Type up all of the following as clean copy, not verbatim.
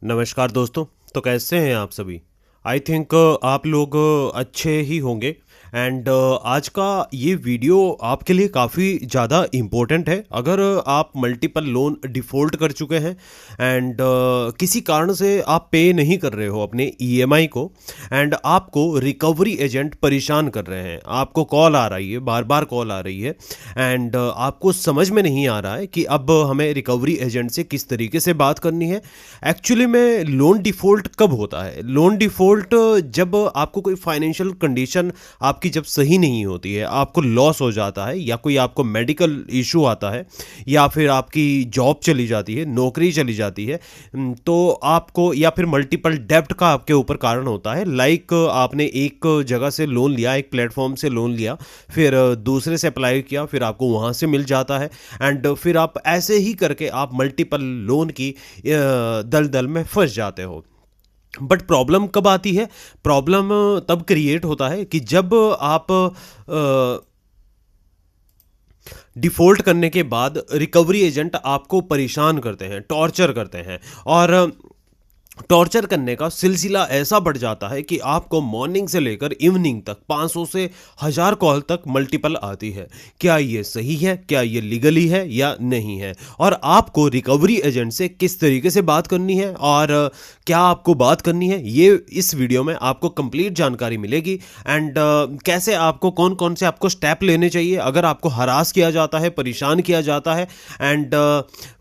नमस्कार दोस्तों। तो कैसे हैं आप सभी? आई थिंक आप लोग अच्छे ही होंगे। एंड आज का ये वीडियो आपके लिए काफ़ी ज़्यादा इम्पोर्टेंट है। अगर आप मल्टीपल लोन डिफ़ॉल्ट कर चुके हैं एंड किसी कारण से आप पे नहीं कर रहे हो अपने ईएमआई को, एंड आपको रिकवरी एजेंट परेशान कर रहे हैं, आपको कॉल आ रही है, बार बार कॉल आ रही है, एंड आपको समझ में नहीं आ रहा है कि अब हमें रिकवरी एजेंट से किस तरीके से बात करनी है। एक्चुअली में लोन डिफ़ॉल्ट कब होता है? लोन डिफ़ॉल्ट जब आपको कोई फाइनेंशियल कंडीशन आपकी जब सही नहीं होती है, आपको लॉस हो जाता है, या कोई आपको मेडिकल इशू आता है, या फिर आपकी जॉब चली जाती है, नौकरी चली जाती है, तो आपको, या फिर मल्टीपल डेब्ट का आपके ऊपर कारण होता है। लाइक आपने एक जगह से लोन लिया, एक प्लेटफॉर्म से लोन लिया, फिर दूसरे से अप्लाई किया, फिर आपको वहाँ से मिल जाता है, एंड फिर आप ऐसे ही करके आप मल्टीपल लोन की दलदल में फंस जाते हो। बट प्रॉब्लम कब आती है? प्रॉब्लम तब क्रिएट होता है कि जब आप डिफ़ॉल्ट करने के बाद रिकवरी एजेंट आपको परेशान करते हैं, टॉर्चर करते हैं, और टॉर्चर करने का सिलसिला ऐसा बढ़ जाता है कि आपको मॉर्निंग से लेकर इवनिंग तक 500 से 1000 कॉल तक मल्टीपल आती है। क्या ये सही है? क्या ये लीगली है या नहीं है? और आपको रिकवरी एजेंट से किस तरीके से बात करनी है, और क्या आपको बात करनी है, ये इस वीडियो में आपको कंप्लीट जानकारी मिलेगी। एंड कैसे आपको, कौन कौन से आपको स्टेप लेने चाहिए अगर आपको हरास किया जाता है, परेशान किया जाता है, एंड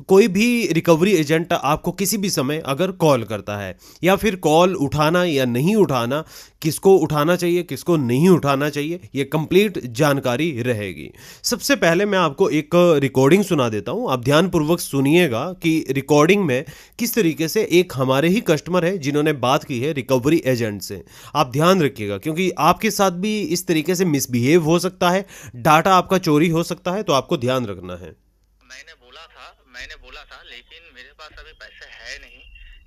कोई भी रिकवरी एजेंट आपको किसी भी समय अगर कॉल करता है, या फिर कॉल उठाना या नहीं उठाना, किसको उठाना चाहिए, किसको नहीं उठाना चाहिए, ये कंप्लीट जानकारी रहेगी। सबसे पहले मैं आपको एक रिकॉर्डिंग सुना देता हूं, आप ध्यानपूर्वक सुनिएगा कि रिकॉर्डिंग में किस तरीके से एक हमारे ही कस्टमर है जिन्होंने बात की है रिकवरी एजेंट से। आप ध्यान रखिएगा, क्योंकि आपके साथ भी इस तरीके से मिसबिहेव हो सकता है, डाटा आपका चोरी हो सकता है, तो आपको ध्यान रखना है। मैंने बोला था लेकिन मेरे पास अभी पैसे है नहीं,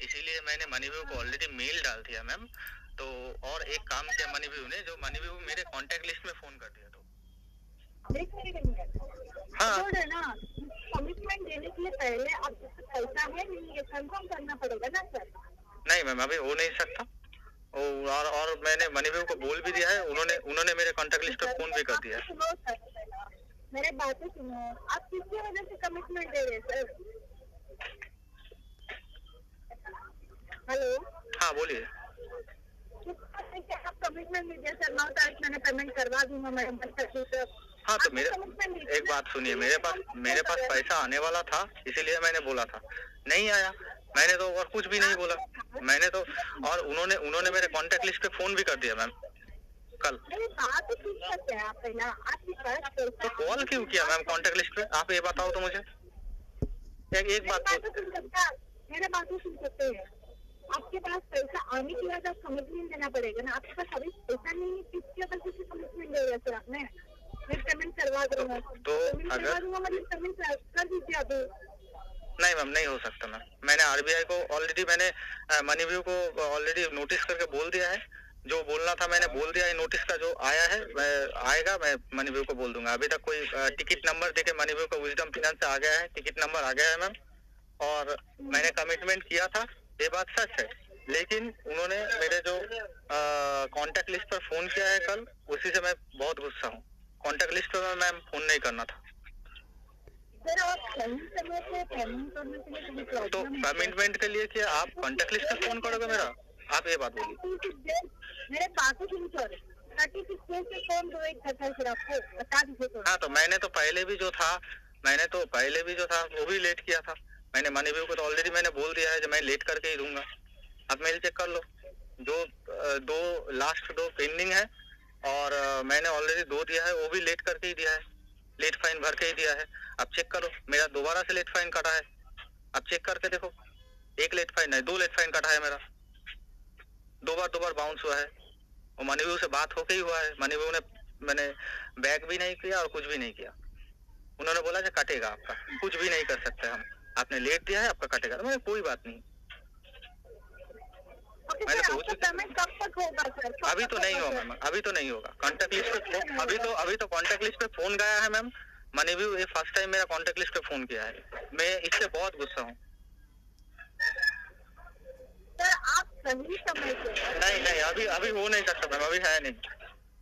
इसीलिए मैंने मनीव्यू को ऑलरेडी मेल डाल दिया मैम। तो और एक काम किया मनीव्यू ने, जो मनीव्यू मेरे कांटेक्ट लिस्ट में फोन कर दिया। तो एक मिनट, हाँ है ना, कमिटमेंट देने के लिए पहले आपके पास पैसा है नहीं, ये कंफर्म करना पड़ेगा ना सर। नहीं मैम, अभी हो नहीं सकता। और मैंने मनीव्यू को बोल भी दिया है, उन्होंने उन्होंने मेरे कांटेक्ट लिस्ट पे फोन भी कर दिया है। मेरे बातें सुनो, आप किसकी वजह से कमिटमेंट दे रहे हैं सर? हेलो, हाँ बोलिए। आप कमिटमेंट दीजिए सर, 9 तारीख मैंने पेमेंट करवा दूंगा मैडम। हाँ तो मेरे, एक बात सुनिए, मेरे पास पैसा आने वाला था, इसीलिए मैंने बोला था। नहीं आया, मैंने तो और कुछ भी नहीं बोला। मैंने तो, और उन्होंने मेरे कांटेक्ट लिस्ट पे फोन भी कर दिया मैम कल। तो कॉल क्यों किया मैम कांटेक्ट लिस्ट पे? आप ये बताओ तो मुझे। एक बात मेरे बातें सुन सकते हैं। आपके पास पैसा आने की वजह कमिटमेंट देना पड़ेगा ना। आपके पास अभी पैसा नहीं है, किसकी वजह से कमिटमेंट दे रहे सर आपने? मैं पेमेंट करवा दूंगा, तो अगर मतलब पेमेंट कर दीजिए अभी। नहीं मैम, नहीं हो सकता मैम। मैंने आरबीआई को ऑलरेडी, मैंने मनीव्यू को ऑलरेडी नोटिस करके बोल दिया है। जो बोलना था मैंने बोल दिया है। नोटिस का जो आया है, आएगा, मैं मनीव्यू को बोल दूंगा। अभी तक कोई टिकट नंबर देके मनीव्यू को विजडम फाइनेंस से आ गया है, टिकट नंबर आ गया है मैम। और मैंने कमिटमेंट किया था, ये बात सच है। लेकिन उन्होंने मेरे जो कांटेक्ट लिस्ट पर फोन किया है कल, उसी से मैं बहुत गुस्सा हूँ। कांटेक्ट लिस्ट पर मैम फोन नहीं करना था। तो कमिटमेंट के लिए क्या आप कांटेक्ट लिस्ट पर फोन करोगे मेरा? आप ये बात बोलिए। मेरे बातों सुन सर, हाँ तो मैंने तो पहले भी जो था, वो भी लेट किया था। मैंने मनीव्यू को तो ऑलरेडी मैंने बोल दिया है, जो मैं लेट करके ही दूंगा। आप मेल चेक कर लो, जो लास्ट दो पेंडिंग है, और मैंने ऑलरेडी 2 दिया है, वो भी लेट करके ही दिया है, लेट फाइन भर के ही दिया है। आप चेक करो, मेरा दोबारा से लेट फाइन कटा है, आप चेक करके देखो। एक लेट फाइन है, 2 लेट फाइन कटा है मेरा, दो बार बाउंस हुआ है। और मनीव्यू से बात होके ही हुआ है। मनीव्यू ने, मैंने बैक भी नहीं किया और कुछ भी नहीं किया। उन्होंने बोला कि कटेगा आपका, कुछ भी नहीं कर सकते हम, आपने लेट दिया है, आपका कटेगा। तो मैंने कोई बात नहीं, मैंने पेमेंट कब तक होगा सर? अभी तो नहीं होगा मैम, अभी तो नहीं होगा। कांटेक्ट लिस्ट पे अभी तो कांटेक्ट लिस्ट पे फोन गया है मैम। मनीव्यू ये फर्स्ट टाइम मेरा कांटेक्ट लिस्ट पे फोन किया है। मैं इससे बहुत गुस्सा हूँ। सर आप सही समय पे नहीं नहीं अभी अभी हो नहीं सकता मैम, अभी है नहीं,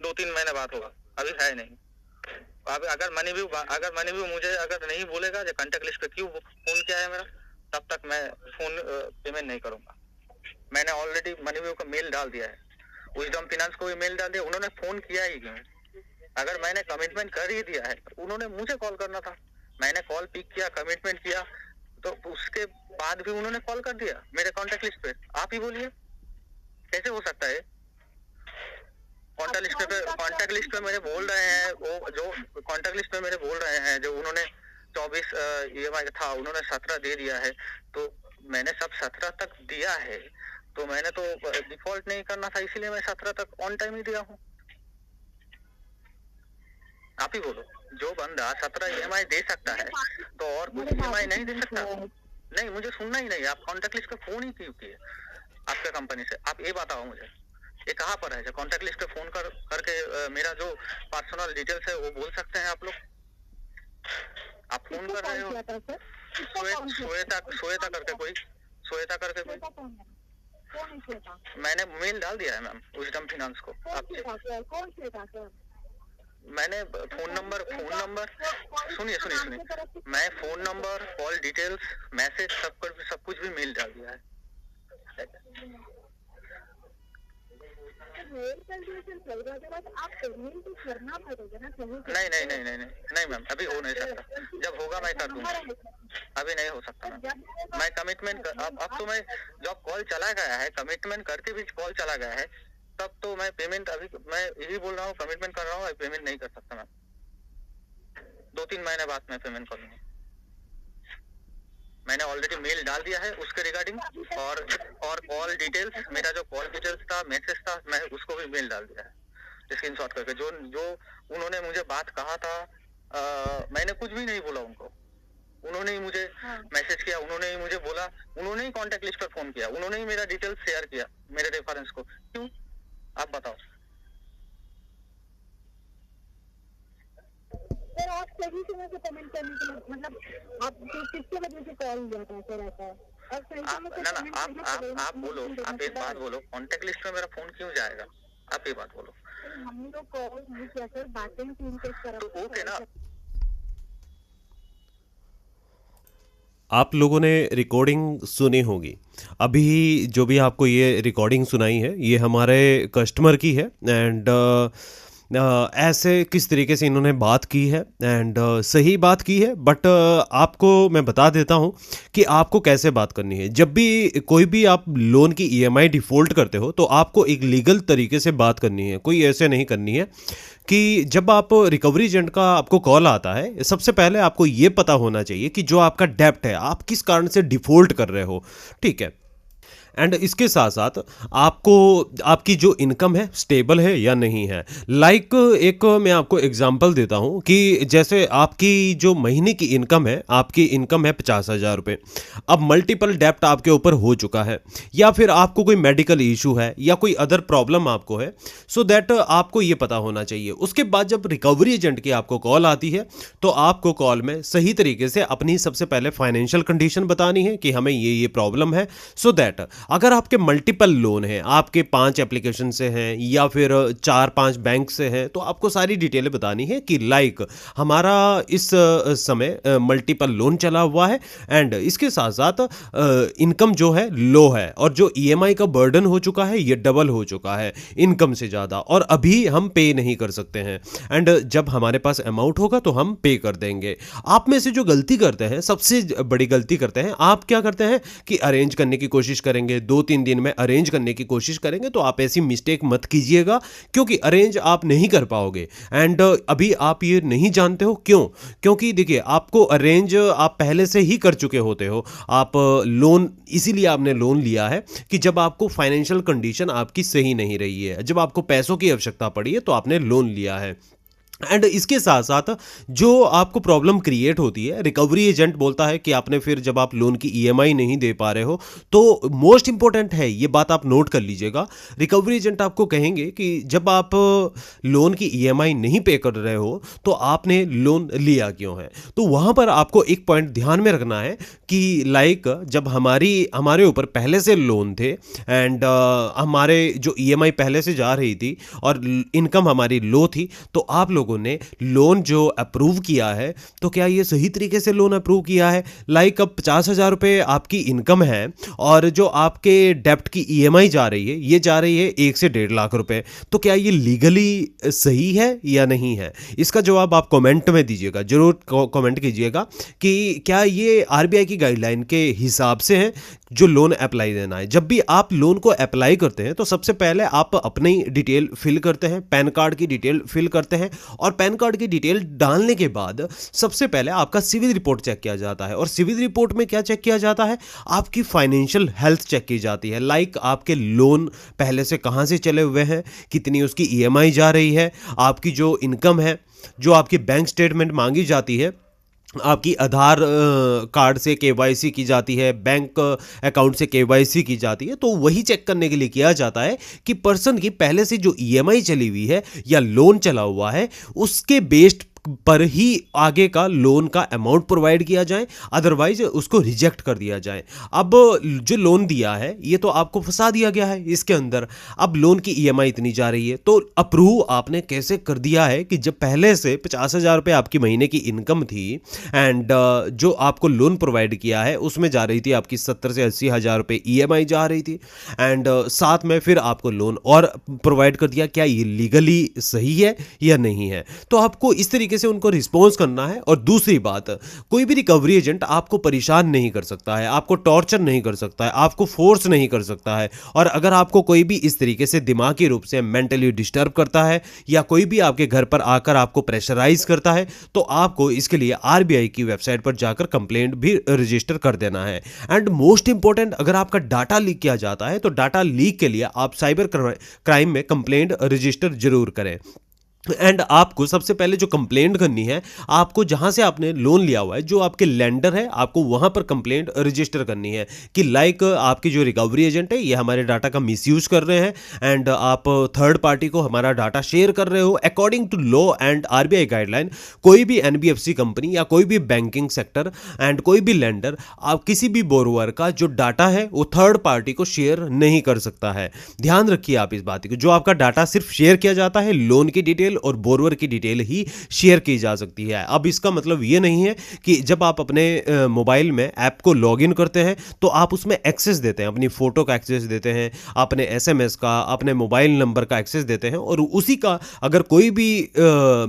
2-3 महीने बाद होगा, अभी है नहीं। अब अगर मनी भी मुझे अगर नहीं बोलेगा जो कांटेक्ट लिस्ट पे क्यों फोन किया है मेरा, तब तक मैं फोन पेमेंट नहीं करूंगा। मैंने ऑलरेडी मनी व्यू का मेल डाल दिया है, विजडम फाइनेंस को भी मेल डाल दिया, उन्होंने फोन किया ही क्यों? अगर मैंने कमिटमेंट कर ही दिया है तो उन्होंने मुझे कॉल करना था, मैंने कॉल पिक किया, कमिटमेंट किया, तो उसके बाद भी उन्होंने कॉल कर दिया मेरे कॉन्टेक्ट लिस्ट पे। आप ही बोलिए कैसे हो सकता है? कॉन्टेक्ट लिस्ट पे मेरे बोल रहे हैं, वो जो कॉन्टेक्ट लिस्ट पे मेरे बोल रहे हैं जो उन्होंने 24 EMI था उन्होंने 17 दे दिया है, तो मैंने सब 17 तक दिया है, तो मैंने तो डिफॉल्ट नहीं करना था, इसीलिए मैं 17 तक ऑन टाइम ही दिया हूँ। आप ही बोलो, जो बंदा 17 EMI दे सकता है तो और कुछ EMI नहीं दे सकता? नहीं, मुझे सुनना ही नहीं, आप कॉन्टेक्ट लिस्ट पे फोन ही क्यों किए आपके कंपनी से? आप ये बताओ मुझे, ये कहाँ पर है जो कॉन्टेक्ट लिस्ट पे फोन करके मेरा जो पर्सनल डिटेल्स है वो बोल सकते हैं आप लोग? आप फोन कर रहे हो श्वेता करके कोई मैंने मेल डाल दिया है मैम विजडम फाइनेंस को। मैंने फोन नंबर सुनिए, मैं phone number, call details, message सब कुछ भी मेल डाल दिया है। नहीं मैम, अभी हो नहीं सकता, जब होगा मैं कर दूंगा, अभी नहीं हो सकता मैम। मैं कमिटमेंट अब तो मैं जब कॉल चला गया है, कमिटमेंट करके भी कॉल चला गया है, तब तो मैं पेमेंट, अभी मैं यही बोल रहा हूँ कमिटमेंट कर रहा हूँ, पेमेंट नहीं कर सकता मैम, 2-3 महीने बाद मैं पेमेंट करूंगा। मैंने ऑलरेडी मेल डाल दिया है उसके रिगार्डिंग, और कॉल डिटेल्स, मेरा जो कॉल डिटेल्स था, मैसेज था, मैं उसको भी मेल डाल दिया है स्क्रीनशॉट करके। जो उन्होंने मुझे बात कहा था, मैंने कुछ भी नहीं बोला उनको, उन्होंने ही मुझे मैसेज किया, उन्होंने ही मुझे बोला, उन्होंने ही कॉन्टेक्ट लिस्ट पर फोन किया, उन्होंने ही मेरा डिटेल्स शेयर किया, मेरे रेफरेंस को। क्यों आप बताओ सर? आप सही समय से पेमेंट करने के लिए मतलब आप किसके वजह से कॉल किया था सर ऐसा? आप बोलो, आप एक बात बोलो, कॉन्टेक्ट लिस्ट में मेरा फोन क्यों जाएगा? आप ये बात बोलो। हम लोग कॉल नहीं किया सर, बातें टीम के तरफ तो ओके ना। आप लोगों ने रिकॉर्डिंग सुनी होगी, अभी जो भी आपको ये रिकॉर्डिंग सुनाई है ये हमारे कस्टमर की है, एंड ऐसे किस तरीके से इन्होंने बात की है, एंड सही बात की है, बट आपको मैं बता देता हूँ कि आपको कैसे बात करनी है। जब भी कोई भी आप लोन की EMI डिफ़ॉल्ट करते हो तो आपको एक लीगल तरीके से बात करनी है, कोई ऐसे नहीं करनी है कि जब आप रिकवरी एजेंट का आपको कॉल आता है, सबसे पहले आपको ये पता होना चाहिए कि जो आपका डेप्ट है आप किस कारण से डिफ़ॉल्ट कर रहे हो, ठीक है। एंड इसके साथ साथ आपको आपकी जो इनकम है स्टेबल है या नहीं है। लाइक एक मैं आपको एग्जांपल देता हूं कि जैसे आपकी जो महीने की इनकम है, आपकी इनकम है 50,000 रुपये, अब मल्टीपल डेप्ट आपके ऊपर हो चुका है, या फिर आपको कोई मेडिकल इशू है या कोई अदर प्रॉब्लम आपको है, सो दैट आपको ये पता होना चाहिए। उसके बाद जब रिकवरी एजेंट की आपको कॉल आती है तो आपको कॉल में सही तरीके से अपनी सबसे पहले फाइनेंशियल कंडीशन बतानी है कि हमें ये प्रॉब्लम है, सो दैट अगर आपके मल्टीपल लोन हैं, आपके 5 एप्लीकेशन से हैं या फिर 4-5 बैंक से हैं, तो आपको सारी डिटेलें बतानी है कि लाइक हमारा इस समय मल्टीपल लोन चला हुआ है, एंड इसके साथ साथ इनकम जो है लो है, और जो EMI का बर्डन हो चुका है ये डबल हो चुका है इनकम से ज़्यादा, और अभी हम पे नहीं कर सकते हैं, एंड जब हमारे पास अमाउंट होगा तो हम पे कर देंगे। आप में से जो गलती करते हैं, सबसे बड़ी गलती करते हैं, आप क्या करते हैं कि अरेंज करने की कोशिश करेंगे, 2-3 दिन में अरेंज करने की कोशिश करेंगे। तो आप ऐसी मिस्टेक मत कीजिएगा, क्योंकि अरेंज आप नहीं कर पाओगे, एंड अभी आप ये नहीं जानते हो क्यों, क्योंकि देखिए आपको अरेंज आप पहले से ही कर चुके होते हो। आप लोन इसीलिए आपने लोन लिया है कि जब आपको फाइनेंशियल कंडीशन आपकी सही नहीं रही है, जब आपको पैसों की आवश्यकता पड़ी है तो आपने लोन लिया है। एंड इसके साथ साथ जो आपको प्रॉब्लम क्रिएट होती है, रिकवरी एजेंट बोलता है कि आपने फिर जब आप लोन की ईएमआई नहीं दे पा रहे हो, तो मोस्ट इंपॉर्टेंट है ये बात आप नोट कर लीजिएगा। रिकवरी एजेंट आपको कहेंगे कि जब आप लोन की ईएमआई नहीं पे कर रहे हो तो आपने लोन लिया क्यों है। तो वहां पर आपको एक पॉइंट ध्यान में रखना है कि लाइक जब हमारे ऊपर पहले से लोन थे एंड हमारे जो ईएमआई पहले से जा रही थी और इनकम हमारी लो थी, तो आप लोगों ने लोन जो अप्रूव किया है, तो क्या ये सही तरीके से लोन अप्रूव किया है। लाइक अब 50,000 रुपये आपकी इनकम है और जो आपके डेप्ट की ईएमआई जा रही है, ये जा रही है 1 से 1.5 लाख रुपए, तो क्या ये लीगली सही है या नहीं है। इसका जवाब आप कमेंट में दीजिएगा, जरूर कमेंट कीजिएगा कि क्या ये आरबीआई की गाइडलाइन के हिसाब से है जो लोन अप्लाई देना है। जब भी आप लोन को अप्लाई करते हैं तो सबसे पहले आप अपनी डिटेल फिल करते हैं, पैन कार्ड की डिटेल फिल करते हैं और पैन कार्ड की डिटेल डालने के बाद सबसे पहले आपका सिविल रिपोर्ट चेक किया जाता है। और सिविल रिपोर्ट में क्या चेक किया जाता है, आपकी फाइनेंशियल हेल्थ चेक की जाती है। लाइक आपके लोन पहले से कहां से चले हुए हैं, कितनी उसकी ईएमआई जा रही है, आपकी जो इनकम है, जो आपकी बैंक स्टेटमेंट मांगी जाती है, आपकी आधार कार्ड से केवाईसी की जाती है, बैंक अकाउंट से केवाईसी की जाती है। तो वही चेक करने के लिए किया जाता है कि पर्सन की पहले से जो ईएमआई चली हुई है या लोन चला हुआ है, उसके बेस्ड पर ही आगे का लोन का अमाउंट प्रोवाइड किया जाए, अदरवाइज उसको रिजेक्ट कर दिया जाए। अब जो लोन दिया है ये तो आपको फंसा दिया गया है इसके अंदर। अब लोन की ईएमआई इतनी जा रही है, तो अप्रूव आपने कैसे कर दिया है कि जब पहले से 50,000 रुपये आपकी महीने की इनकम थी एंड जो आपको लोन प्रोवाइड किया है उसमें जा रही थी आपकी 70 से 80,000 रुपये ईएमआई जा रही थी एंड साथ में फिर आपको लोन और प्रोवाइड कर दिया। क्या ये लीगली सही है या नहीं है। तो आपको इस तरीके से उनको रिस्पॉन्स करना है। और दूसरी बात, कोई भी रिकवरी एजेंट आपको परेशान नहीं कर सकता है, आपको टॉर्चर नहीं कर सकता है, आपको फोर्स नहीं कर सकता है। और अगर आपको कोई भी इस तरीके से दिमागी रूप से मेंटली डिस्टर्ब करता है या कोई भी आपके घर पर आकर आपको प्रेशराइज करता है, तो आपको इसके लिए आरबीआई की वेबसाइट पर जाकर कंप्लेंट भी रजिस्टर कर देना है। एंड मोस्ट इंपॉर्टेंट, अगर आपका डाटा लीक किया जाता है तो डाटा लीक के लिए आप साइबर क्राइम में कंप्लेंट रजिस्टर जरूर करें। एंड आपको सबसे पहले जो कंप्लेंट करनी है, आपको जहां से आपने लोन लिया हुआ है, जो आपके लेंडर है, आपको वहां पर कंप्लेंट रजिस्टर करनी है कि लाइक आपकी जो रिकवरी एजेंट है ये हमारे डाटा का मिसयूज कर रहे हैं एंड आप थर्ड पार्टी को हमारा डाटा शेयर कर रहे हो according to law and RBI guideline. कोई भी एनबीएफसी कंपनी या कोई भी बैंकिंग सेक्टर एंड कोई भी लेंडर आप किसी भी बोरोवर का जो डाटा है वो थर्ड पार्टी को शेयर नहीं कर सकता है। ध्यान रखिए आप इस बात को, जो आपका डाटा सिर्फ शेयर किया जाता है लोन की डिटेल और बोरवर की डिटेल ही शेयर की जा सकती है। अब इसका मतलब ये नहीं है कि जब आप अपने मोबाइल में ऐप को लॉगिन करते हैं तो आप उसमें एक्सेस देते हैं, अपनी फोटो का एक्सेस देते हैं, अपने एसएमएस का, अपने मोबाइल नंबर का एक्सेस देते हैं और उसी का अगर कोई भी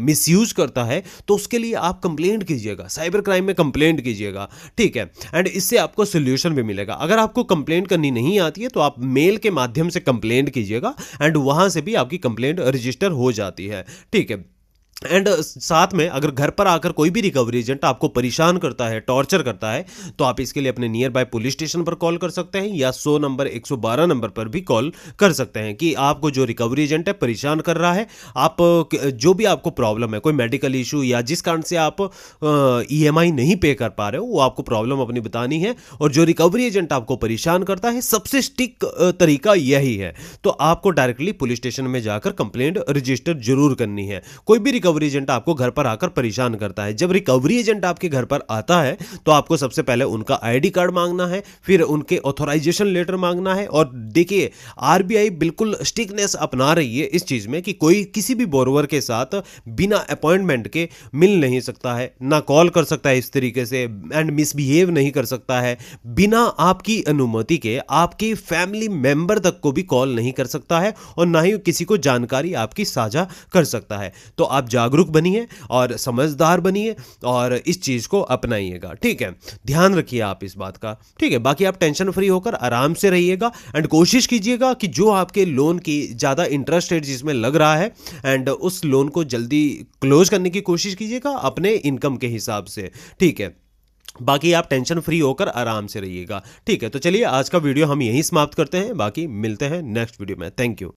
मिसयूज करता है तो उसके लिए आप कंप्लेंट कीजिएगा, साइबर क्राइम में कंप्लेंट कीजिएगा, ठीक है। एंड इससे आपको सोल्यूशन भी मिलेगा। अगर आपको कंप्लेंट करनी नहीं आती है तो आप मेल के माध्यम से कंप्लेंट कीजिएगा एंड वहां से भी आपकी कंप्लेंट रजिस्टर हो जाती है, ठीक है। एंड साथ में अगर घर पर आकर कोई भी रिकवरी एजेंट आपको परेशान करता है, टॉर्चर करता है, तो आप इसके लिए अपने नियर बाय पुलिस स्टेशन पर कॉल कर सकते हैं या 100 नंबर 112 नंबर पर भी कॉल कर सकते हैं कि आपको जो रिकवरी एजेंट है परेशान कर रहा है। आप जो भी आपको प्रॉब्लम है, कोई मेडिकल इशू या जिस कारण से आप ईएमआई नहीं पे कर पा रहे हो, वो आपको प्रॉब्लम अपनी बतानी है। और जो रिकवरी एजेंट आपको परेशान करता है, सबसे स्टिक तरीका यही है, तो आपको डायरेक्टली पुलिस स्टेशन में जाकर कंप्लेंट रजिस्टर जरूर करनी है। कोई भी रिकवरी एजेंट आपको घर पर आकर परेशान करता है, जब रिकवरी एजेंट आपके घर पर आता है तो आपको सबसे पहले उनका आईडी कार्ड मांगना है, फिर उनके ऑथराइजेशन लेटर मांगना है। और देखिए आरबीआई बिल्कुल स्ट्रिक्टनेस अपना रही है इस चीज में कि कोई किसी भी बोरोवर के साथ बिना अपॉइंटमेंट के मिल नहीं सकता है, ना कॉल कर सकता है इस तरीके से एंड मिसबिहेव नहीं कर सकता है। बिना आपकी अनुमति के आपके फैमिली मेंबर तक को भी कॉल नहीं कर सकता है और ना ही किसी को जानकारी आपकी साझा कर सकता है। तो आप जागरूक बनिए और समझदार बनिए और इस चीज को अपनाइएगा, ठीक है। ध्यान रखिए आप इस बात का, ठीक है। बाकी आप टेंशन फ्री होकर आराम से रहिएगा एंड कोशिश कीजिएगा कि जो आपके लोन की ज्यादा इंटरेस्ट रेट जिसमें लग रहा है एंड उस लोन को जल्दी क्लोज करने की कोशिश कीजिएगा अपने इनकम के हिसाब से, ठीक है। बाकी आप टेंशन फ्री होकर आराम से रहिएगा, ठीक है। तो चलिए आज का वीडियो हम यहीं समाप्त करते हैं, बाकी मिलते हैं नेक्स्ट वीडियो में। Thank you.